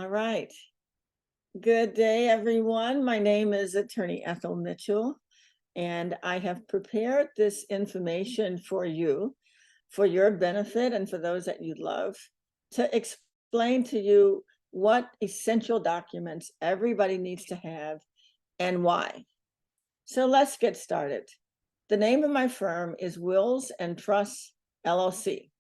All right. Good day, everyone. My name is Attorney Ethel Mitchell, and I have prepared this information for you, for your benefit and for those that you love, to explain to you what essential documents everybody needs to have and why. So let's get started. The name of my firm is Wills and Trusts, LLC,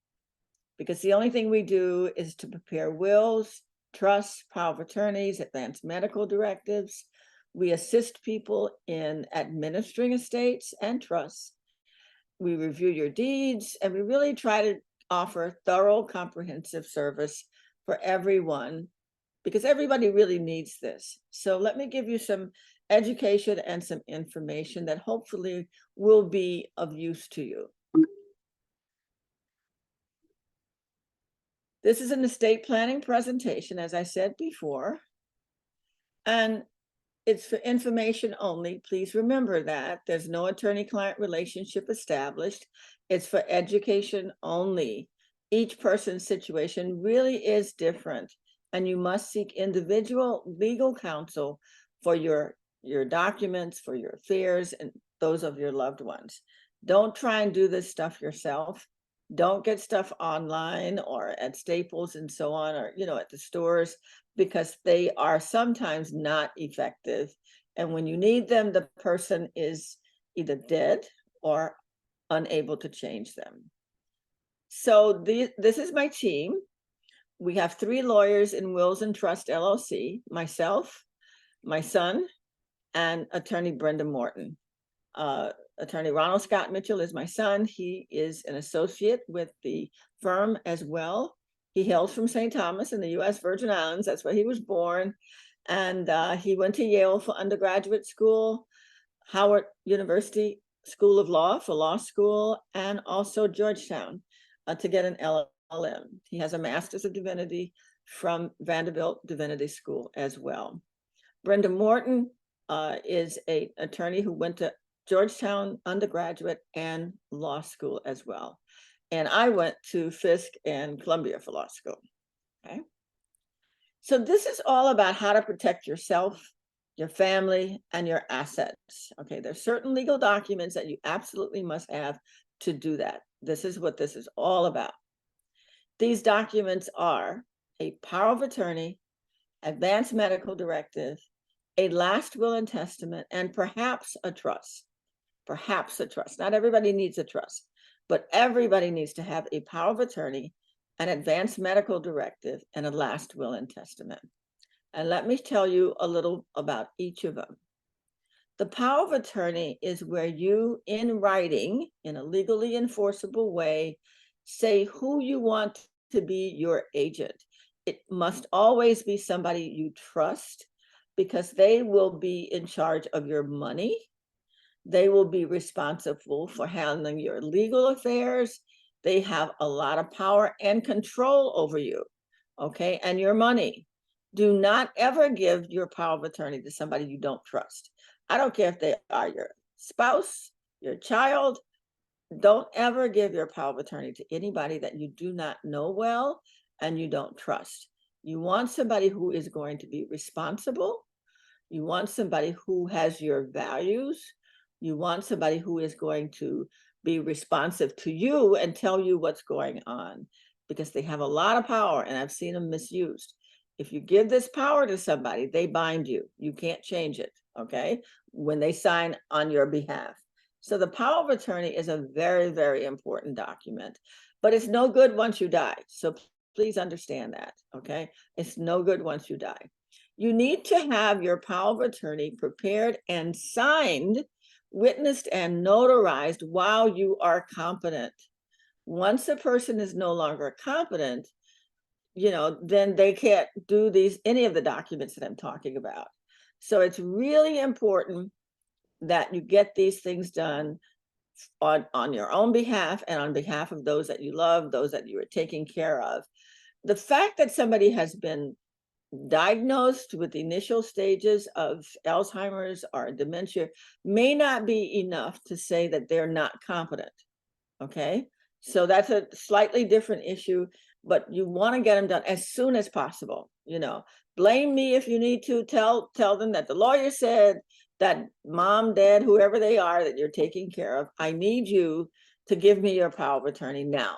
because the only thing we do is to prepare wills, trusts, power of attorneys, advanced medical directives. We assist people in administering estates and trusts. We review your deeds, and we really try to offer thorough, comprehensive service for everyone, because everybody really needs this. So let me give you some education and some information that hopefully will be of use to you. This is an estate planning presentation, as I said before, and it's for information only. Please remember that. There's no attorney-client relationship established. It's for education only. Each person's situation really is different, and you must seek individual legal counsel for your documents, for your affairs, and those of your loved ones. Don't try and do this stuff yourself. Don't get stuff online or at Staples and so on, or at the stores, because they are sometimes not effective. And when you need them, the person is either dead or unable to change them. So this is my team. We have 3 lawyers in Wills and Trust LLC, myself, my son, and attorney Brenda Morton. Attorney Ronald Scott Mitchell is my son. He is an associate with the firm as well. He hails from St. Thomas in the U.S. Virgin Islands. That's where he was born. And he went to Yale for undergraduate school, Howard University School of Law for law school, and also Georgetown to get an LLM. He has a Master's of Divinity from Vanderbilt Divinity School as well. Brenda Morton is an attorney who went to Georgetown undergraduate and law school as well. And I went to Fisk and Columbia for law school. Okay. So this is all about how to protect yourself, your family, and your assets. Okay, there's certain legal documents that you absolutely must have to do that. This is what this is all about. These documents are a power of attorney, advanced medical directive, a last will and testament, and perhaps a trust. Perhaps a trust. Not everybody needs a trust, but everybody needs to have a power of attorney, an advanced medical directive, and a last will and testament. And let me tell you a little about each of them. The power of attorney is where you, in writing, in a legally enforceable way, say who you want to be your agent. It must always be somebody you trust, because they will be in charge of your money. They will be responsible for handling your legal affairs. They have a lot of power and control over you, okay, and your money. Do not ever give your power of attorney to somebody you don't trust. I don't care if they are your spouse, your child. Don't ever give your power of attorney to anybody that you do not know well and you don't trust. You want somebody who is going to be responsible. You want somebody who has your values. You want somebody who is going to be responsive to you and tell you what's going on, because they have a lot of power, and I've seen them misused. If you give this power to somebody, they bind you. You can't change it, okay, when they sign on your behalf. So the power of attorney is a very, very important document, but it's no good once you die. So please understand that, okay? It's no good once you die. You need to have your power of attorney prepared and signed, witnessed and notarized while you are competent. Once a person is no longer competent, then they can't do any of the documents that I'm talking about. So it's really important that you get these things done on your own behalf and on behalf of those that you love, those that you are taking care of. The fact that somebody has been diagnosed with initial stages of Alzheimer's or dementia may not be enough to say that they're not competent, okay? So that's a slightly different issue, but you want to get them done as soon as possible. You know, blame me if you need to. Tell them that the lawyer said that mom, dad, whoever they are that you're taking care of, I need you to give me your power of attorney now.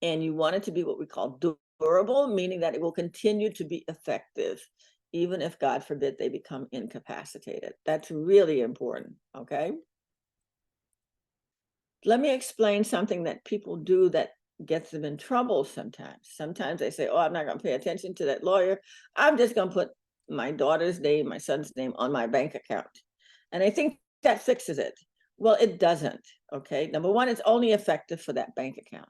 And you want it to be what we call durable, meaning that it will continue to be effective, even if, God forbid, they become incapacitated. That's really important, okay? Let me explain something that people do that gets them in trouble sometimes. Sometimes they say, oh, I'm not going to pay attention to that lawyer. I'm just going to put my daughter's name, my son's name on my bank account. And I think that fixes it. Well, it doesn't, okay? Number one, it's only effective for that bank account.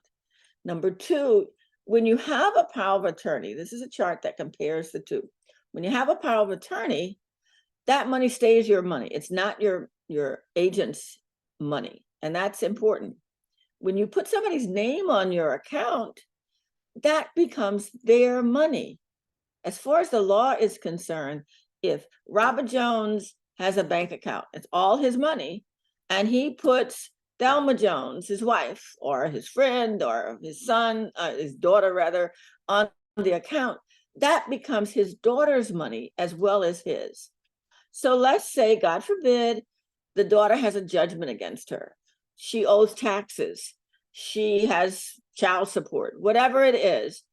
Number two, when you have a power of attorney, this is a chart that compares the two. When you have a power of attorney, that money stays your money. It's not your agent's money. And that's important. When you put somebody's name on your account, that becomes their money. As far as the law is concerned, if Robert Jones has a bank account, it's all his money, and he puts Thelma Jones, his wife, or his friend, or his son, his daughter rather, on the account, that becomes his daughter's money as well as his. So let's say, God forbid, the daughter has a judgment against her. She owes taxes. She has child support, whatever it is.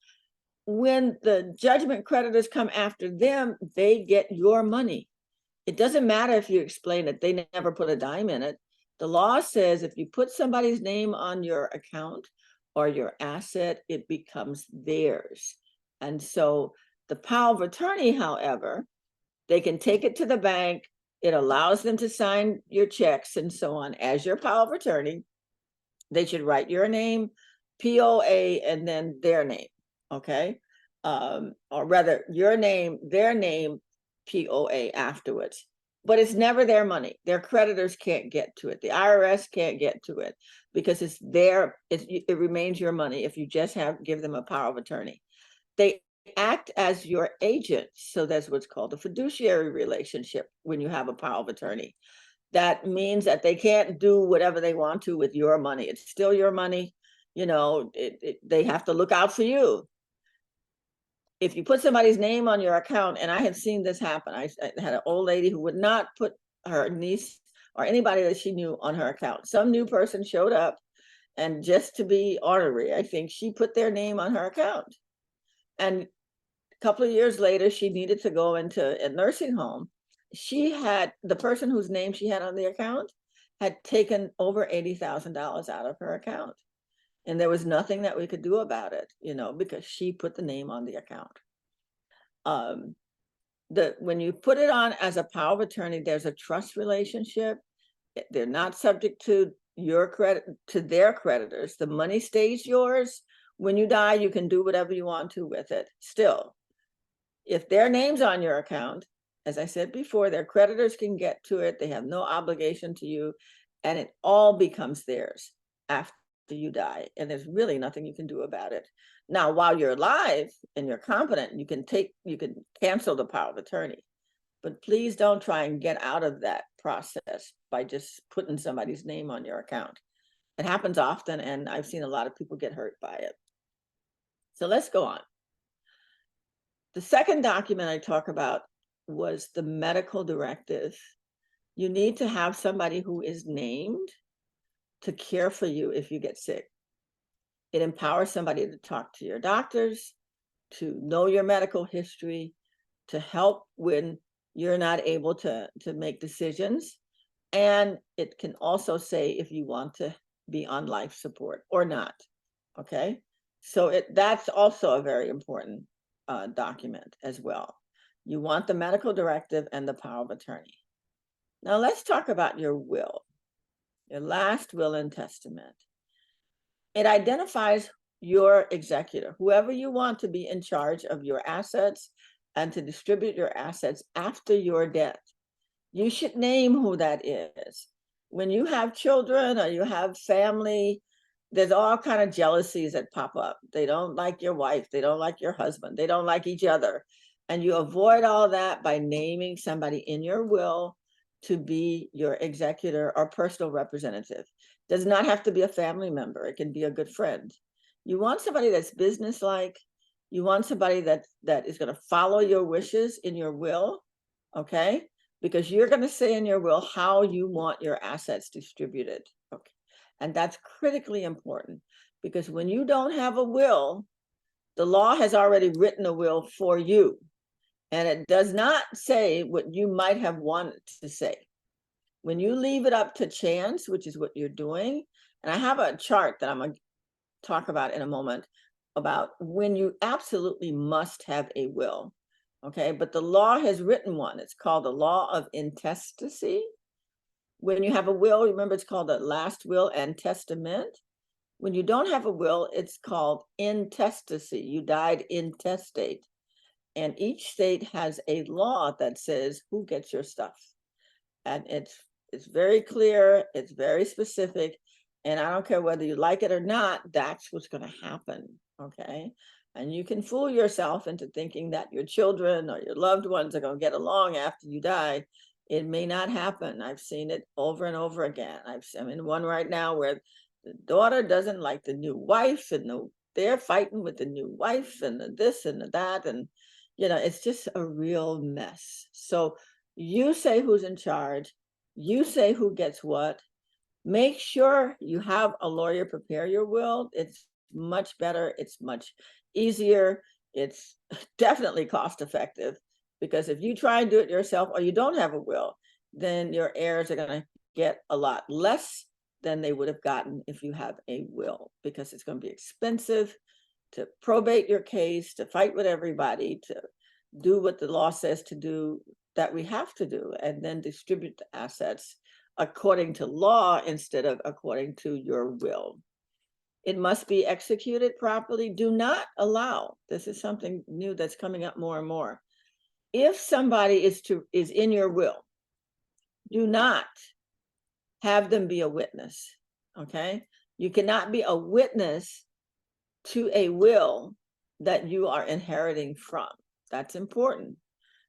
When the judgment creditors come after them, they get your money. It doesn't matter if you explain that they never put a dime in it. The law says if you put somebody's name on your account or your asset, it becomes theirs. And so the power of attorney, however, they can take it to the bank. It allows them to sign your checks and so on as your power of attorney. They should write your name, POA, and then their name, okay? Or rather, your name, their name, POA afterwards. But it's never their money. Their creditors can't get to it. The IRS can't get to it because it's their, it remains your money if you just give them a power of attorney. They act as your agent. So that's what's called a fiduciary relationship when you have a power of attorney. That means that they can't do whatever they want to with your money. It's still your money. You know, they have to look out for you. If you put somebody's name on your account, and I have seen this happen. I had an old lady who would not put her niece or anybody that she knew on her account. Some new person showed up, and just to be ornery, I think she put their name on her account. And a couple of years later, she needed to go into a nursing home. She had, the person whose name she had on the account had taken over $80,000 out of her account. And there was nothing that we could do about it, you know, because she put the name on the account. When you put it on as a power of attorney, there's a trust relationship. They're not subject to your credit, to their creditors. The money stays yours. When you die, you can do whatever you want to with it. Still, if their name's on your account, as I said before, their creditors can get to it. They have no obligation to you, and it all becomes theirs after you die. And there's really nothing you can do about it. Now, while you're alive and you're competent, you can cancel the power of attorney. But please don't try and get out of that process by just putting somebody's name on your account. It happens often, and I've seen a lot of people get hurt by it. So let's go on. The second document I talk about was the medical directive. You need to have somebody who is named to care for you if you get sick. It empowers somebody to talk to your doctors, to know your medical history, to help when you're not able to make decisions. And it can also say if you want to be on life support or not, okay? So that's also a very important document as well. You want the medical directive and the power of attorney. Now let's talk about your will, your last will and testament. It identifies your executor, whoever you want to be in charge of your assets and to distribute your assets after your death. You should name who that is. When you have children or you have family, there's all kind of jealousies that pop up. They don't like your wife. They don't like your husband. They don't like each other. And you avoid all that by naming somebody in your will to be your executor or personal representative. Does not have to be a family member. It can be a good friend. You want somebody that's businesslike. You want somebody that is going to follow your wishes in your will, okay? Because you're going to say in your will how you want your assets distributed, okay? And that's critically important, because when you don't have a will, the law has already written a will for you, and it does not say what you might have wanted to say. When you leave it up to chance, which is what you're doing, and I have a chart that I'm going to talk about in a moment about when you absolutely must have a will, okay? But the law has written one. It's called the law of intestacy. When you have a will, remember it's called the last will and testament. When you don't have a will, it's called intestacy. You died intestate. And each state has a law that says who gets your stuff. And it's very clear, it's very specific, and I don't care whether you like it or not, that's what's going to happen, okay? And you can fool yourself into thinking that your children or your loved ones are going to get along after you die. It may not happen. I've seen it over and over again. I'm in one right now where the daughter doesn't like the new wife, and they're fighting with the new wife, and the this and the that, and it's just a real mess. So you say who's in charge, you say who gets what. Make sure you have a lawyer prepare your will. It's much better, it's much easier, it's definitely cost effective, because if you try and do it yourself or you don't have a will, then your heirs are going to get a lot less than they would have gotten if you have a will, because it's going to be expensive to probate your case, to fight with everybody, to do what the law says to do, that we have to do, and then distribute the assets according to law instead of according to your will. It must be executed properly. Do not allow, this is something new that's coming up more and more. If somebody is in your will, do not have them be a witness, okay? You cannot be a witness to a will that you are inheriting from. That's important.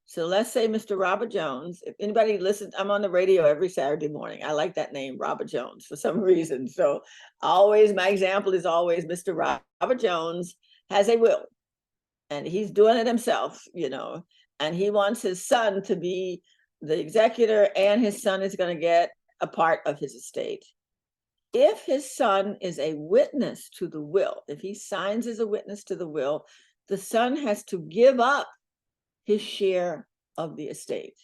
So let's say Mr. Robert Jones, if anybody listens, I'm on the radio every Saturday morning. I like that name, Robert Jones, for some reason. So my example is always Mr. Robert Jones has a will, and he's doing it himself, and he wants his son to be the executor, and his son is going to get a part of his estate. If his son is a witness to the will, if he signs as a witness to the will, the son has to give up his share of the estate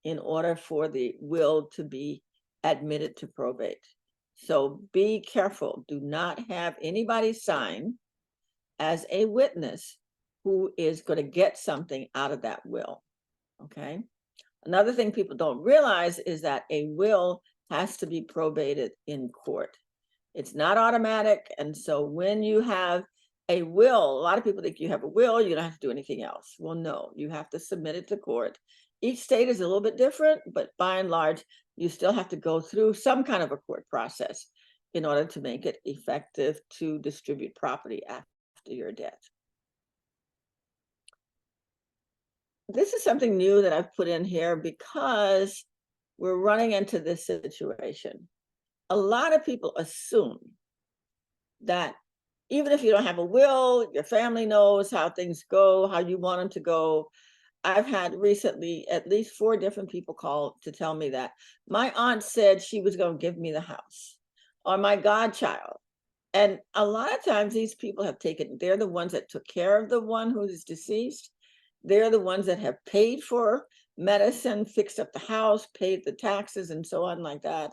in order for the will to be admitted to probate. So be careful. Do not have anybody sign as a witness who is going to get something out of that will, okay? Another thing people don't realize is that a will has to be probated in court. It's not automatic, and so when you have a will, a lot of people think you have a will, you don't have to do anything else. Well, no, you have to submit it to court. Each state is a little bit different, but by and large, you still have to go through some kind of a court process in order to make it effective to distribute property after your death. This is something new that I've put in here because we're running into this situation. A lot of people assume that even if you don't have a will, your family knows how things go, how you want them to go. I've had recently at least 4 different people call to tell me that my aunt said she was going to give me the house, or my godchild. And a lot of times these people have they're the ones that took care of the one who is deceased. They're the ones that have paid for medicine, fixed up the house, paid the taxes, and so on like that.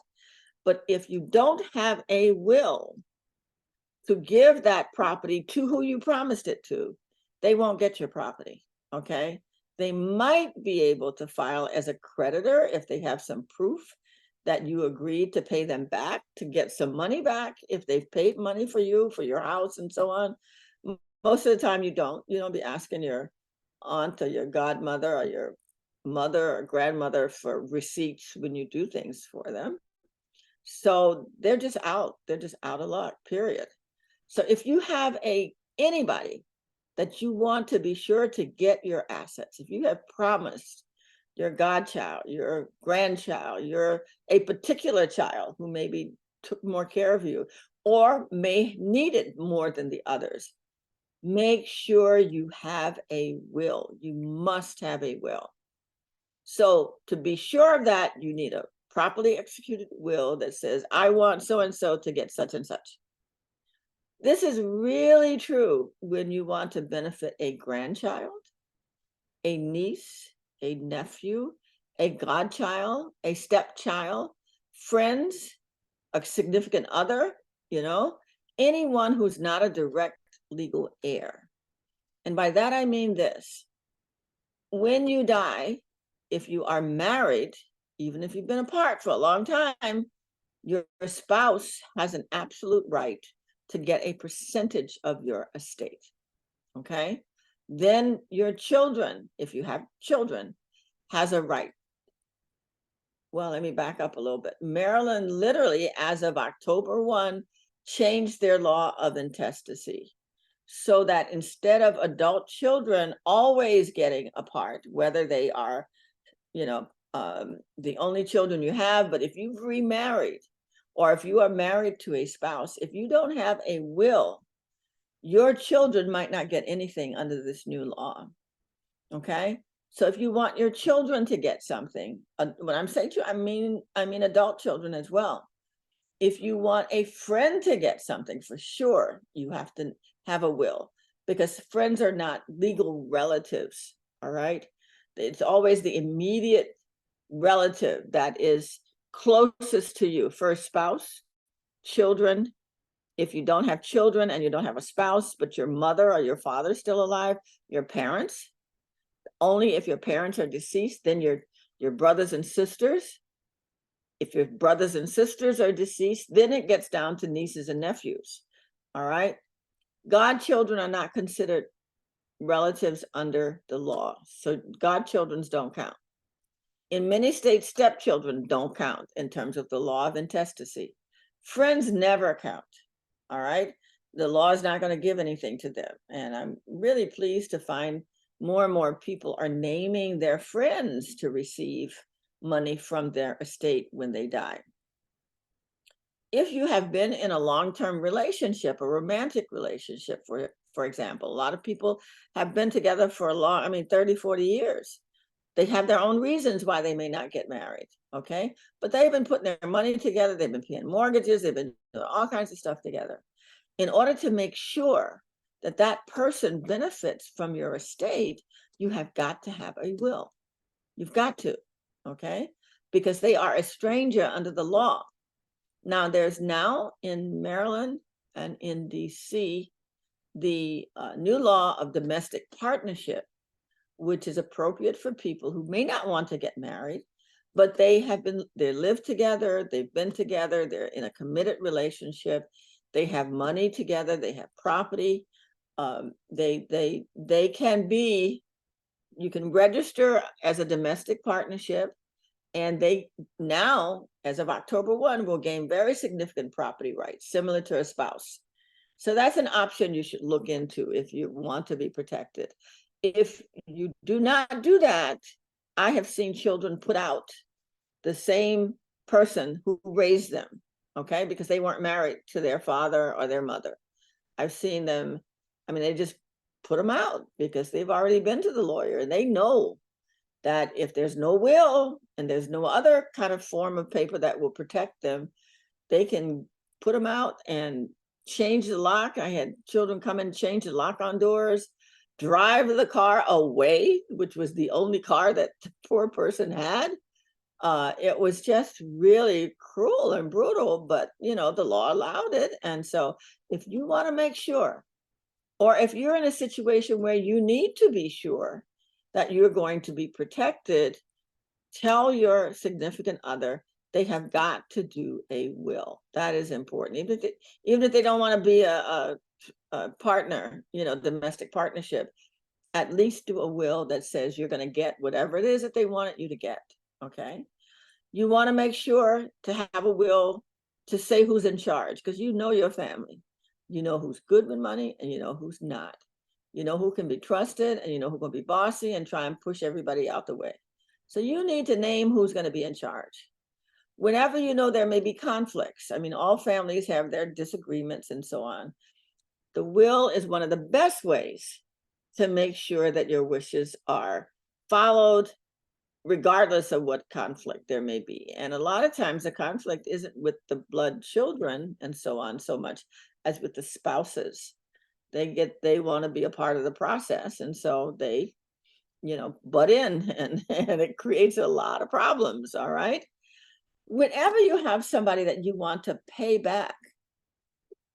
But if you don't have a will to give that property to who you promised it to, they won't get your property, okay? They might be able to file as a creditor if they have some proof that you agreed to pay them back, to get some money back if they've paid money for you, for your house and so on. Most of the time you don't be asking your aunt or your godmother or your mother or grandmother for receipts when you do things for them. So they're just out of luck, period. So if you have anybody that you want to be sure to get your assets, if you have promised your godchild, your grandchild, a particular child who maybe took more care of you or may need it more than the others, make sure you have a will. You must have a will. So to be sure of that, you need a properly executed will that says, I want so-and-so to get such and such. This is really true when you want to benefit a grandchild, a niece, a nephew, a godchild, a stepchild, friends, a significant other, anyone who's not a direct legal heir. And by that, I mean this. When you die, if you are married, even if you've been apart for a long time, your spouse has an absolute right to get a percentage of your estate. Okay? Then your children, if you have children, has a right. Well, let me back up a little bit. Maryland literally, as of October 1, changed their law of intestacy so that instead of adult children always getting a part, whether they are, the only children you have, but if you've remarried or if you are married to a spouse, if you don't have a will, your children might not get anything under this new law. Okay? So if you want your children to get something, when I'm saying to, I mean adult children as well. If you want a friend to get something, for sure, you have to have a will, because friends are not legal relatives, all right? It's always the immediate relative that is closest to you. First, spouse, children. If you don't have children and you don't have a spouse, but your mother or your father is still alive, your parents. Only if your parents are deceased, then your brothers and sisters. If your brothers and sisters are deceased, then it gets down to nieces and nephews. All right. Godchildren are not considered relatives under the law. So godchildren don't count. In many states, stepchildren don't count in terms of the law of intestacy. Friends never count. All right. The law is not going to give anything to them. And I'm really pleased to find more and more people are naming their friends to receive money from their estate when they die. If you have been in a long-term relationship, a romantic relationship, for example, a lot of people have been together for 30, 40 years. They have their own reasons why they may not get married, okay? But they've been putting their money together, they've been paying mortgages, they've been doing all kinds of stuff together. In order to make sure that that person benefits from your estate, you have got to have a will. You've got to, okay? Because they are a stranger under the law. Now, there's now in Maryland and in DC, the new law of domestic partnership, which is appropriate for people who may not want to get married, but they live together, they've been together, they're in a committed relationship, they have money together, they have property, they can be, you can register as a domestic partnership, and they now, as of October 1, will gain very significant property rights, similar to a spouse. So that's an option you should look into if you want to be protected. If you do not do that, I have seen children put out the same person who raised them, okay, because they weren't married to their father or their mother. I've seen them, they just put them out because they've already been to the lawyer and they know that if there's no will and there's no other kind of form of paper that will protect them, they can put them out and change the lock. I had children come and change the lock on doors, drive the car away, which was the only car that the poor person had. It was just really cruel and brutal, but the law allowed it. And so if you want to make sure, or if you're in a situation where you need to be sure that you're going to be protected, tell your significant other they have got to do a will. That is important. Even if they don't want to be a partner, domestic partnership, at least do a will that says you're going to get whatever it is that they wanted you to get, okay? You want to make sure to have a will to say who's in charge, because you know your family. You know who's good with money and you know who's not. You know who can be trusted and you know who can be bossy and try and push everybody out the way. So you need to name who's going to be in charge. Whenever you know there may be conflicts, all families have their disagreements and so on. The will is one of the best ways to make sure that your wishes are followed, regardless of what conflict there may be. And a lot of times the conflict isn't with the blood children and so on so much as with the spouses. They want to be a part of the process, and so they, butt in, and it creates a lot of problems. All right. Whenever you have somebody that you want to pay back,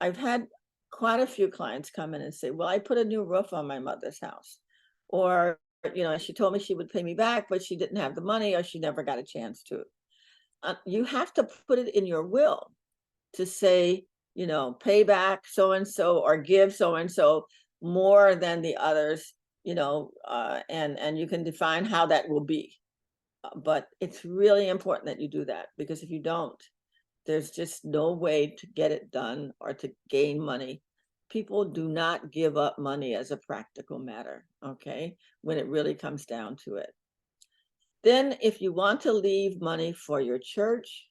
I've had quite a few clients come in and say, well, I put a new roof on my mother's house, or she told me she would pay me back, but she didn't have the money, or she never got a chance to. You have to put it in your will to say, pay back so and so, or give so and so more than the others, and you can define how that will be. But it's really important that you do that, because if you don't, there's just no way to get it done or to gain money. People do not give up money as a practical matter, okay, when it really comes down to it. Then if you want to leave money for your church,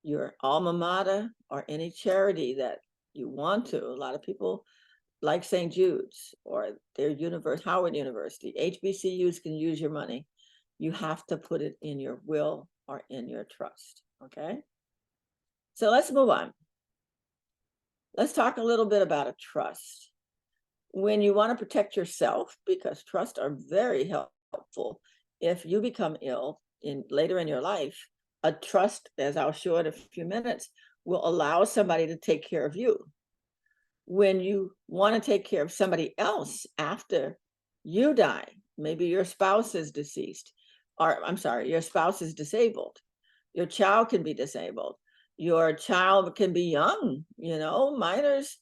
your alma mater, or any charity that you want to, a lot of people like St. Jude's or their Howard University, HBCUs can use your money. You have to put it in your will or in your trust, okay? So let's move on. Let's talk a little bit about a trust. When you want to protect yourself, because trusts are very helpful if you become ill later in your life, a trust, as I'll show in a few minutes, will allow somebody to take care of you. When you want to take care of somebody else after you die, maybe your spouse is deceased, or I'm sorry, your spouse is disabled, your child can be disabled, your child can be young, minors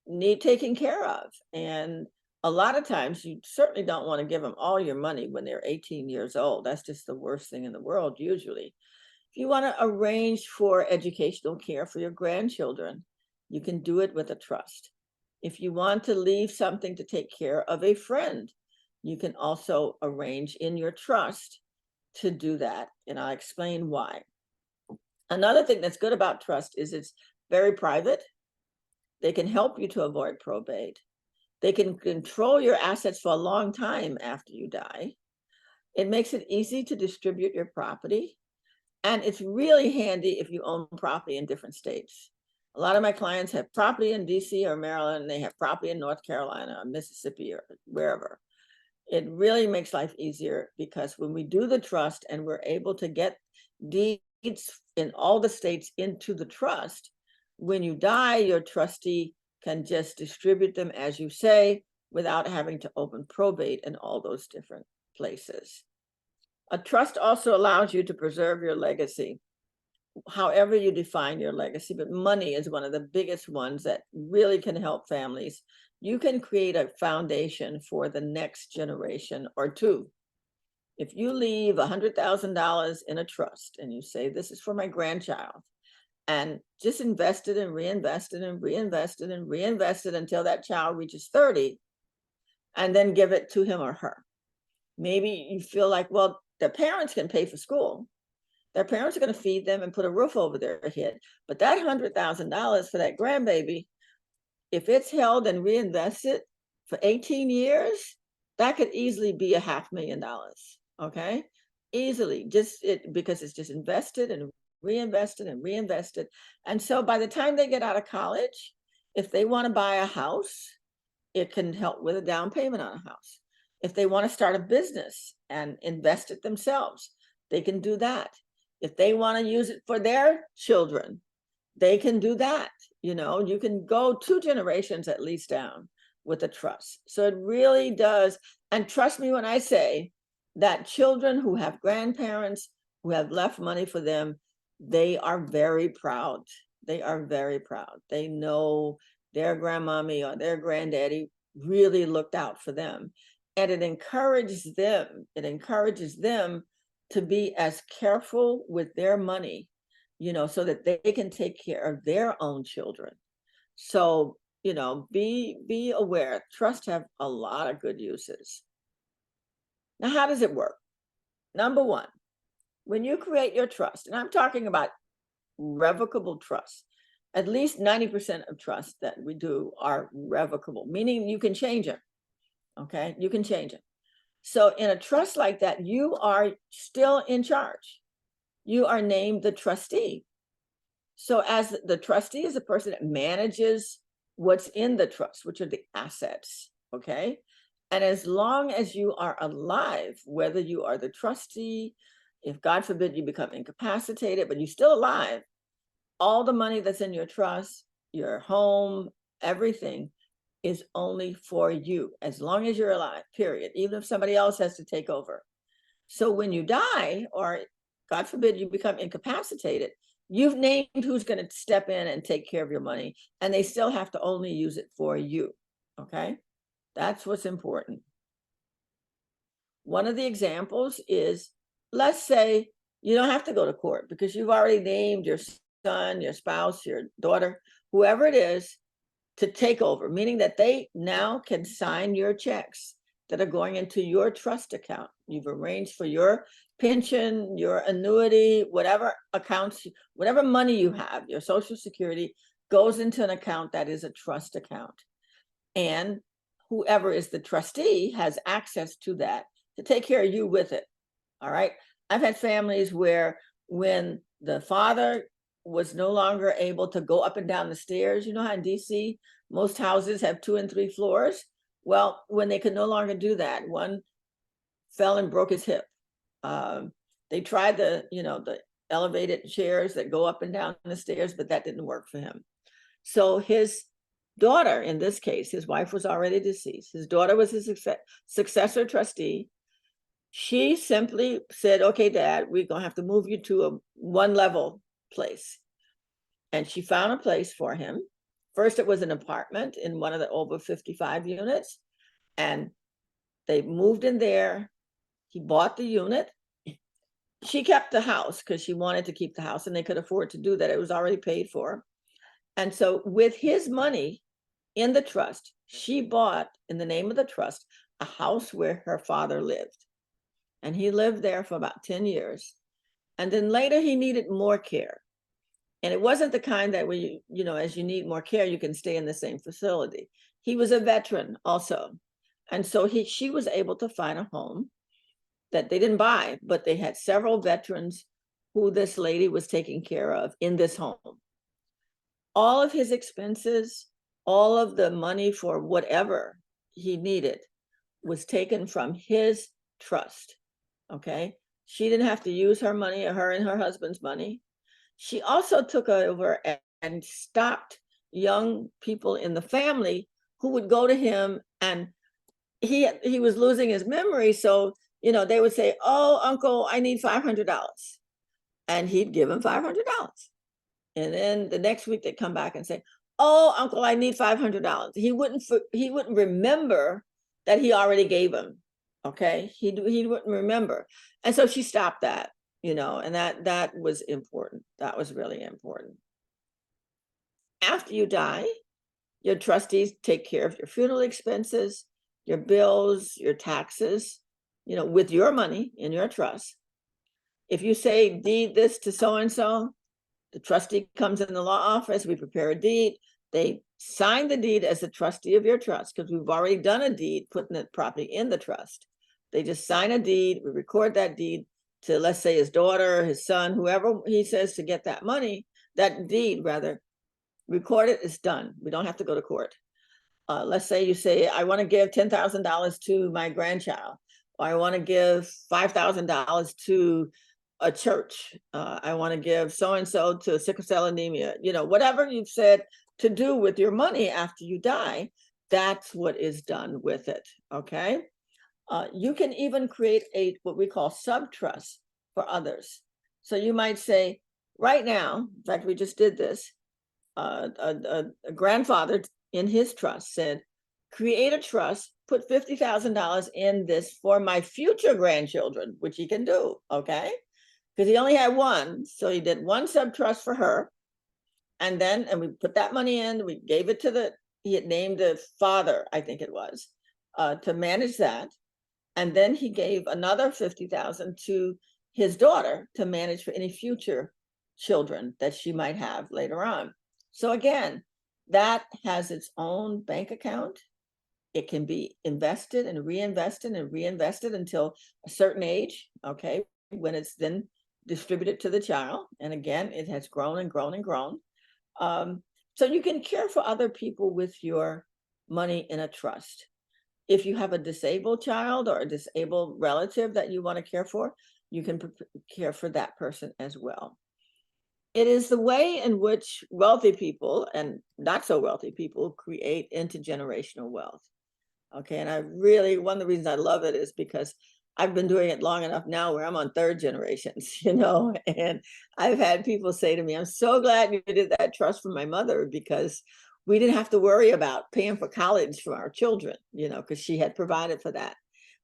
need taking care of. And a lot of times you certainly don't want to give them all your money when they're 18 years old. That's just the worst thing in the world usually. If you want to arrange for educational care for your grandchildren, you can do it with a trust. If you want to leave something to take care of a friend, you can also arrange in your trust to do that. And I'll explain why. Another thing that's good about trust is it's very private. They can help you to avoid probate. They can control your assets for a long time after you die. It makes it easy to distribute your property. And it's really handy if you own property in different states. A lot of my clients have property in DC or Maryland, and they have property in North Carolina or Mississippi or wherever. It really makes life easier, because when we do the trust and we're able to get deeds in all the states into the trust, when you die, your trustee can just distribute them as you say, without having to open probate in all those different places. A trust also allows you to preserve your legacy, however you define your legacy, but money is one of the biggest ones that really can help families. You can create a foundation for the next generation or two. If you leave $100,000 in a trust and you say, this is for my grandchild, and just invested and reinvested and reinvested and reinvested until that child reaches 30, and then give it to him or her. Maybe you feel like, well, their parents can pay for school. Their parents are going to feed them and put a roof over their head. But that $100,000 for that grandbaby, if it's held and reinvested for 18 years, that could easily be $500,000. Okay, easily, because it's just invested and reinvested and reinvested. And so by the time they get out of college, if they want to buy a house, it can help with a down payment on a house. If they want to start a business and invest it themselves, they can do that. If they want to use it for their children, they can do that. You can go 2 generations at least down with a trust. So it really does. And trust me when I say that children who have grandparents who have left money for them, they are very proud. They are very proud. They know their grandmommy or their granddaddy really looked out for them. And it encourages them to be as careful with their money, so that they can take care of their own children. So, be aware. Trusts have a lot of good uses. Now, how does it work? Number one, when you create your trust, and I'm talking about revocable trust, at least 90% of trusts that we do are revocable, meaning you can change them. Okay, you can change it. So in a trust like that, you are still in charge. You are named the trustee. So as the trustee is a person that manages what's in the trust, which are the assets, okay? And as long as you are alive, whether you are the trustee, if God forbid you become incapacitated, but you're still alive, all the money that's in your trust, your home, everything is only for you, as long as you're alive, period, even if somebody else has to take over. So when you die, or God forbid you become incapacitated, you've named who's going to step in and take care of your money, and they still have to only use it for you, okay? That's what's important. One of the examples is, let's say you don't have to go to court because you've already named your son, your spouse, your daughter, whoever it is, to take over, meaning that they now can sign your checks that are going into your trust account. You've arranged for your pension, your annuity, whatever accounts, whatever money you have, your Social Security goes into an account that is a trust account. And whoever is the trustee has access to that to take care of you with it. All right. I've had families where when the father was no longer able to go up and down the stairs, you know how in DC, most houses have 2 and 3 floors. Well, when they could no longer do that, one fell and broke his hip. They tried the elevated chairs that go up and down the stairs, but that didn't work for him. So his daughter, in this case, his wife was already deceased. His daughter was his successor trustee. She simply said, okay, Dad, we're going to have to move you to a 1-level place. And she found a place for him. First, it was an apartment in one of the over 55 units. And they moved in there. He bought the unit. She kept the house because she wanted to keep the house, and they could afford to do that. It was already paid for. And so with his money in the trust, she bought, in the name of the trust, a house where her father lived. And he lived there for about 10 years. And then later he needed more care. And it wasn't the kind that when as you need more care, you can stay in the same facility. He was a veteran also. And so she was able to find a home that they didn't buy, but they had several veterans who this lady was taking care of in this home. All of his expenses, all of the money for whatever he needed was taken from his trust. Okay. She didn't have to use her money, or her and her husband's money. She also took over and stopped young people in the family who would go to him, and he was losing his memory. So, they would say, oh, Uncle, I need $500. And he'd give him $500. And then the next week they'd come back and say, oh, Uncle, I need $500. He wouldn't remember that he already gave him. Okay. He wouldn't remember. And so she stopped that, and that was important. That was really important. After you die, your trustees take care of your funeral expenses, your bills, your taxes, with your money in your trust. If you say deed this to so-and-so, the trustee comes in the law office, we prepare a deed, they sign the deed as the trustee of your trust, because we've already done a deed, putting the property in the trust. They just sign a deed, we record that deed to, let's say, his daughter, his son, whoever he says to get that money, that deed rather, record it, it's done. We don't have to go to court. Let's say you say, I want to give $10,000 to my grandchild, or I want to give $5,000 to a church. I want to give so-and-so to sickle cell anemia, whatever you've said to do with your money after you die, that's what is done with it. Okay. You can even create what we call sub-trust for others. So you might say, right now, in fact, we just did this, a grandfather in his trust said, create a trust, put $50,000 in this for my future grandchildren, which he can do. Okay. Because he only had one. So he did one sub-trust for her. And we put that money in, we gave it to he had named the father, I think it was, to manage that. And then he gave another $50,000 to his daughter to manage for any future children that she might have later on. So again, that has its own bank account. It can be invested and reinvested until a certain age, okay, when it's then distributed to the child. And again, it has grown and grown and grown. So you can care for other people with your money in a trust. If you have a disabled child or a disabled relative that you want to care for, you can care for that person as well. It is the way in which wealthy people and not so wealthy people create intergenerational wealth. Okay, and I really, one of the reasons I love it is because I've been doing it long enough now where I'm on third generations, and I've had people say to me, I'm so glad you did that trust for my mother because we didn't have to worry about paying for college for our children, because she had provided for that.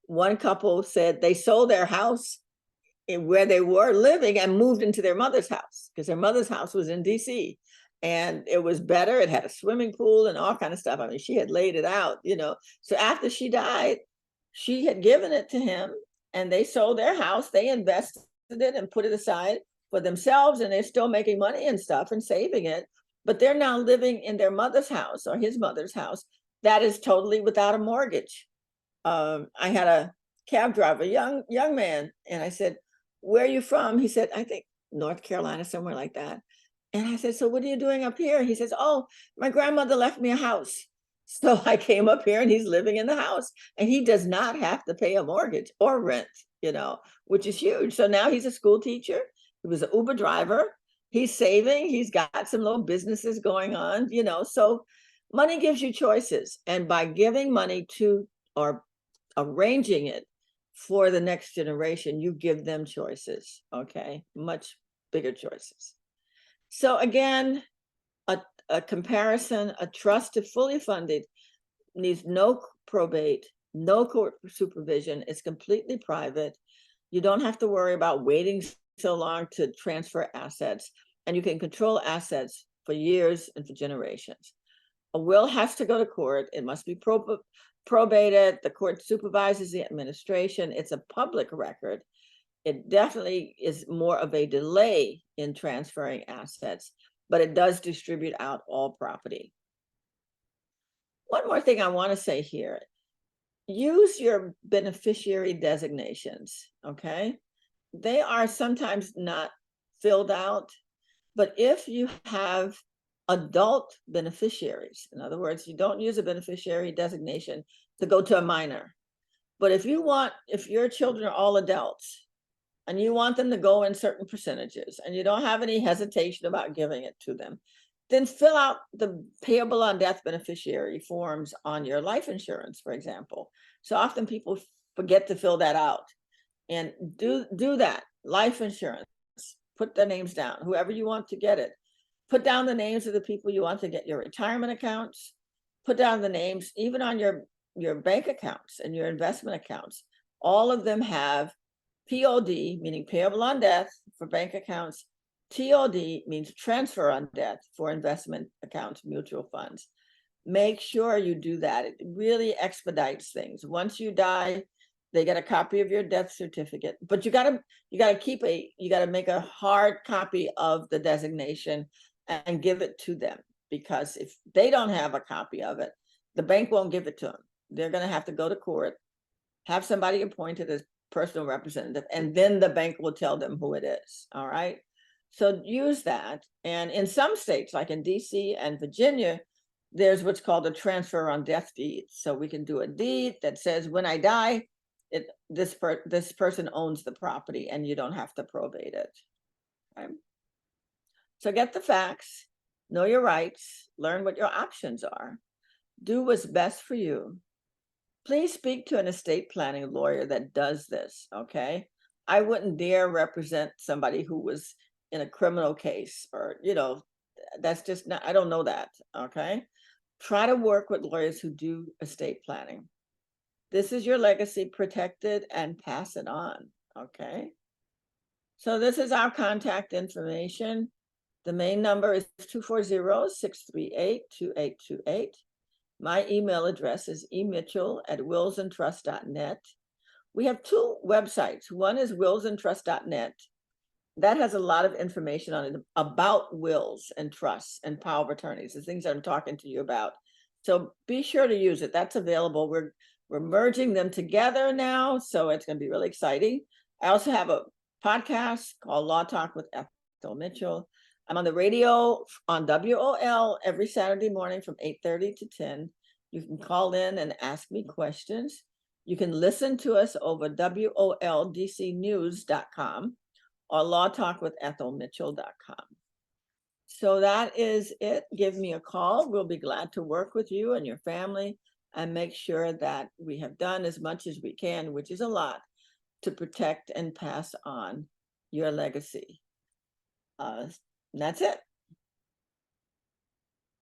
One couple said they sold their house where they were living and moved into their mother's house because their mother's house was in DC and it was better. It had a swimming pool and all kind of stuff. I mean, she had laid it out, So after she died, she had given it to him and they sold their house. They invested it and put it aside for themselves and they're still making money and stuff and saving it. But they're now living in their mother's house or his mother's house that is totally without a mortgage. I had a cab driver, young man, and I said, where are you from? He said, I think North Carolina, somewhere like that. And I said, so what are you doing up here? He says, oh, my grandmother left me a house. So I came up here and he's living in the house and he does not have to pay a mortgage or rent, which is huge. So now he's a school teacher. He was an Uber driver. He's saving. He's got some little businesses going on, so money gives you choices. And by giving money to or arranging it for the next generation, you give them choices, okay? Much bigger choices. So again, a comparison, a trust to fully funded needs no probate, no court supervision. It's completely private. You don't have to worry about waiting so long to transfer assets, and you can control assets for years and for generations. A will has to go to court. It must be probated. The court supervises the administration. It's a public record. It definitely is more of a delay in transferring assets, but it does distribute out all property. One more thing I want to say here, use your beneficiary designations, okay? They are sometimes not filled out, but if you have adult beneficiaries, in other words, you don't use a beneficiary designation to go to a minor, but if your children are all adults and you want them to go in certain percentages and you don't have any hesitation about giving it to them, then fill out the payable on death beneficiary forms on your life insurance, for example. So often people forget to fill that out, and do that. Life insurance, put their names down, whoever you want to get it. Put down the names of the people you want to get your retirement accounts. Put down the names, even on your bank accounts and your investment accounts. All of them have POD, meaning payable on death for bank accounts. TOD means transfer on death for investment accounts, mutual funds. Make sure you do that. It really expedites things. Once you die, they get a copy of your death certificate, but you gotta make a hard copy of the designation and give it to them, because if they don't have a copy of it, the bank won't give it to them. They're going to have to go to court, have somebody appointed as personal representative, and then the bank will tell them who it is. All right. So use that. And in some states, like in DC and Virginia, there's what's called a transfer on death deed. So we can do a deed that says when I die, this person owns the property and you don't have to probate it. Okay? So get the facts, know your rights, learn what your options are, do what's best for you. Please speak to an estate planning lawyer that does this, okay? I wouldn't dare represent somebody who was in a criminal case or, that's just not, I don't know that, okay? Try to work with lawyers who do estate planning. This is your legacy, protect it and pass it on, okay? So this is our contact information. The main number is 240-638-2828. My email address is emitchell@willsandtrust.net. We have two websites. One is willsandtrust.net, that has a lot of information on it about wills and trusts and power of attorneys, the things I'm talking to you about. So be sure to use it. That's available. We're merging them together now, so it's going to be really exciting. I also have a podcast called Law Talk with Ethel Mitchell. I'm on the radio on WOL every Saturday morning from 8:30 to 10. You can call in and ask me questions. You can listen to us over WOLDCnews.com or lawtalkwithethelmitchell.com. So that is it. Give me a call. We'll be glad to work with you and your family and make sure that we have done as much as we can, which is a lot, to protect and pass on your legacy. That's it.